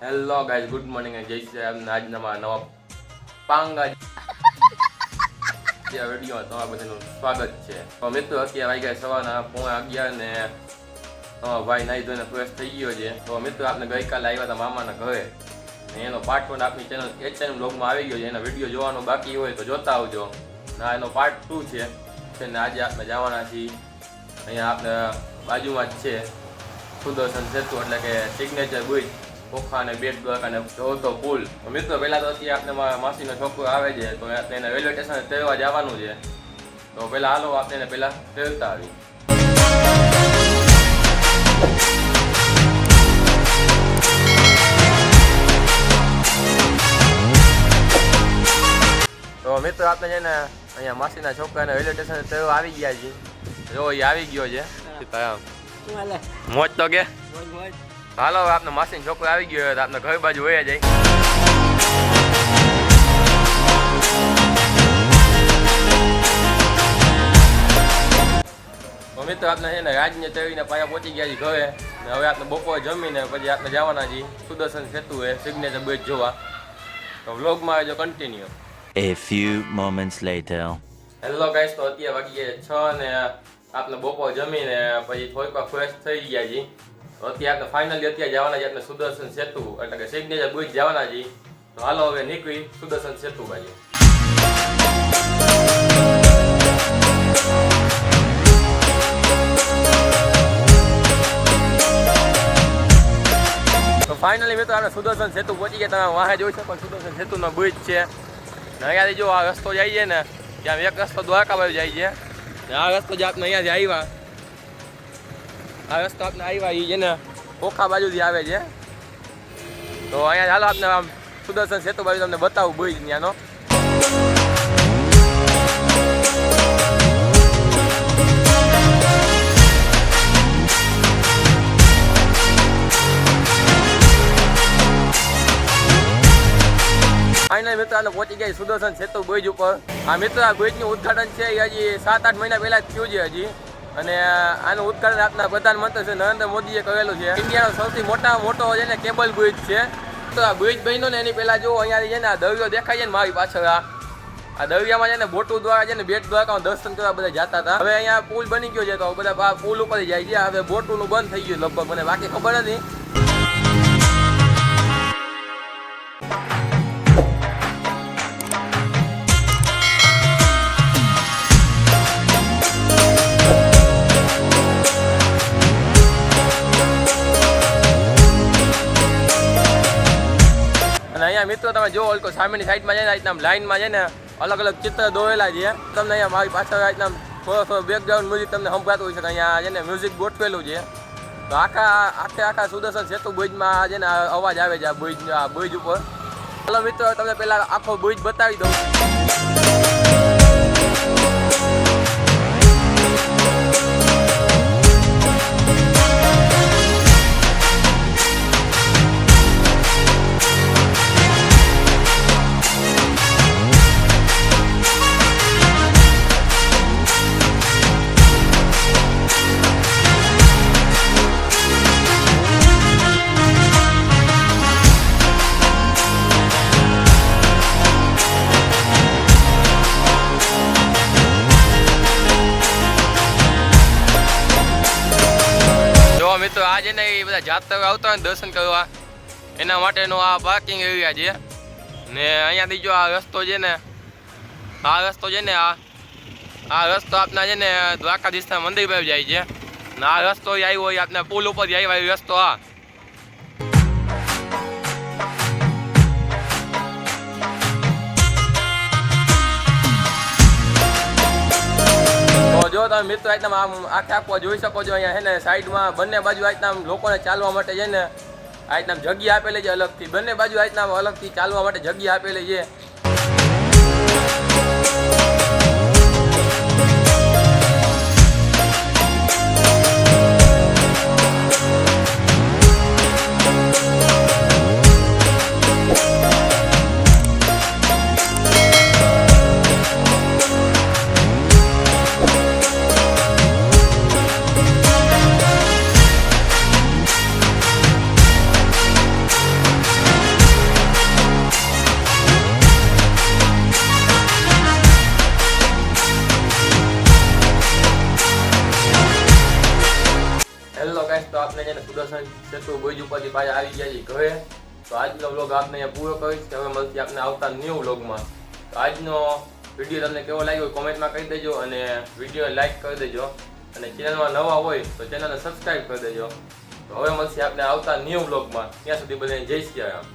Hello guys, good morning અને જય શ્રી રામ. આજના નવા પાંગા વિડીયોમાં તમારા બધાનું સ્વાગત છે. તો મિત્રો, અત્યારે વાગ્યા સવારના 11:30 ને ભાઈ નાઈ ધોઈને ફ્રેશ થઈ ગયો છે. તો મિત્રો, આપણે ગઈકાલે આવ્યા હતા મામાના ઘરે ને એનો પાર્ટ 1 આપણી ચેનલ HN બ્લોગમાં આવી ગયો છે. એનો વિડીયો જોવાનો બાકી હોય તો જોતા આવજો. ના, એનો પાર્ટ 2 છે ને આજે આપણે જવાના છીએ. અહીંયા આપણે બાજુમાં જ છે સુદર્શન સેતુ, એટલે કે સિગ્નેચર બ્રિજ, ઓખા અને બેટ દ્વારકા અને જોતો પુલ. મિત્રો, પહેલાં તો અત્યારે આપણે માસીનો છોકરો આવે છે, તો આપણે એને રેલવે સ્ટેશને તેડવા જવાનું છે. તો પહેલાં હાલો આપણે એને પહેલાં તેડતા આવી. તો મિત્રો, આપણે છે ને અહીંયા માસીના છોકરાને રેલવે સ્ટેશને તેડવા આવી ગયા છીએ. જો એ આવી ગયો છે. મોજ તો કે હાલો, આપણે માસીનો છોકરો આવી ગયો હોય તો આપણે ઘર બાજુ વયા જાય. મિત્રો, આપણે છે ને રાજને તેડીને પાયા પહોંચી ગયા છીએ ઘરે. હવે આપણે બપોરે જમીને પછી આપણે જવાના છીએ સુદર્શન સેતુ એ સિગ્નેચર બ્રિજ જોવા. તો વ્લોગમાં આવજો continue. A few moments later. Hello guys, તો અત્યારે વાગી ગયા 6 ને આપણે બપોર જમીને પછી થોડીક વાર ફ્રેશ થઈ ગયા છીએ. તો અત્યારે આપણે ફાઇનલી અત્યારે જવાના છીએ આપણે સુદર્શન સેતુ એટલે કે સિગ્નેચર બ્રિજ જવાના છીએ. તો હાલો હવે નીકળી સુદર્શન સેતુ બાજુ. તો ફાઇનલી મિત્રો, આપણે સુદર્શન સેતુ પહોંચી ગયા. તમે વાહે જોઈ શકો સુદર્શન સેતુનો બ્રિજ છે. અહીંયાથી જો આ રસ્તો જાય છે ને, ત્યાં એક રસ્તો દ્વારકા બાજુ જાય છે. આ રસ્તો જે આપણે અહીંયાથી આવ્યા, આ રસ્તો આપણે આવ્યા એ છે ને ઓખા બાજુથી આવે છે. તો અહીંયા ચાલો આપણે આમ સુદર્શન સેતુ બાજુ તમને બતાવું બ્રિજ ત્યાંનો. ફાઇનલ મિત્રો, આપણે પહોંચી ગયા સુદર્શન સેતુ બ્રિજ ઉપર. આ મિત્રો, આ બ્રિજનું ઉદઘાટન છે એ હજી 7-8 મહિના પહેલા જ થયું છે હજી. અને આનું ઉદઘાટન આપણા પ્રધાનમંત્રી શ્રી નરેન્દ્ર મોદીએ કરેલું છે. ઇન્ડિયાનો સૌથી મોટો છે ને કેબલ બ્રિજ છે. તો આ બ્રિજ બન્યો ને એની પહેલા જો અહીંયાથી છે ને આ દરિયો દેખાય છે ને મારી પાછળ, આ દરિયામાં છે ને બોટુ દ્વારા છે ને બેટ દ્વારકા દર્શન કરવા બધા જતા હતા. હવે અહીંયા પુલ બની ગયો છે તો બધા પુલ ઉપર જાય છે. હવે બોટુનું બંધ થઈ ગયું લગભગ, મને બાકી ખબર નથી. અહીંયા મિત્રો, તમે જો ઓલકો સામેની સાઈડમાં છે ને આમ લાઈનમાં છે ને અલગ અલગ ચિત્ર દોરેલા છે. તમને અહીંયા મારી પાછળ આટલા થોડો બેકગ્રાઉન્ડ મ્યુઝિક તમને સંભળાતું હોય છે. અહીંયા છે ને મ્યુઝિક ગોઠવેલું છે. તો આખા સુદર્શન સેતુ બ્રિજમાં છે ને અવાજ આવે છે આ બ્રિજ ઉપર. ચાલો મિત્રો, તમને પહેલાં આખો બ્રિજ બતાવી દઉં. મિત્રો, આ છે ને એ બધા જાત્રા આવતા હોય ને દર્શન કરવા, એના માટેનો આ પાર્કિંગ એરિયા છે. ને અહીંયાથી જો આ રસ્તો છે ને આ રસ્તો આપના છે ને દ્વારકાધીશના મંદિર પર જાય છે. ને આ રસ્તો આવ્યો હોય આપના પુલ ઉપર આવ્યો એ રસ્તો. આ જો તમે મિત્રો આટલા આમ આખો જોઈ શકો છો. અહીંયા છે ને સાઈડમાં બંને બાજુ આટલા લોકોને ચાલવા માટે છે ને આટલા જગ્યા આપેલી છે અલગથી. બંને બાજુ આટલા અલગથી ચાલવા માટે જગ્યા આપેલી છે. ગાઈસ તો આપણે જેને સુદર્શન સેતુ બ્રિજ ઉપરથી પાછા આવી ગયા છીએ ઘરે. તો આજનો વ્લોગ આપણે અહીંયા પૂરો કરીશ કે હવે મળતી આપણે આવતા ન્યૂ વ્લોગમાં. તો આજનો વિડીયો તમને કેવો લાગ્યો કોમેન્ટમાં કહી દેજો અને વિડીયો લાઈક કરી દેજો અને ચેનલમાં નવા હોય તો ચેનલને સબસ્ક્રાઈબ કરી દેજો. તો હવે મળશે આપણે આવતા ન્યૂ વ્લોગમાં. ત્યાં સુધી બધાને જય શ્રી રામ.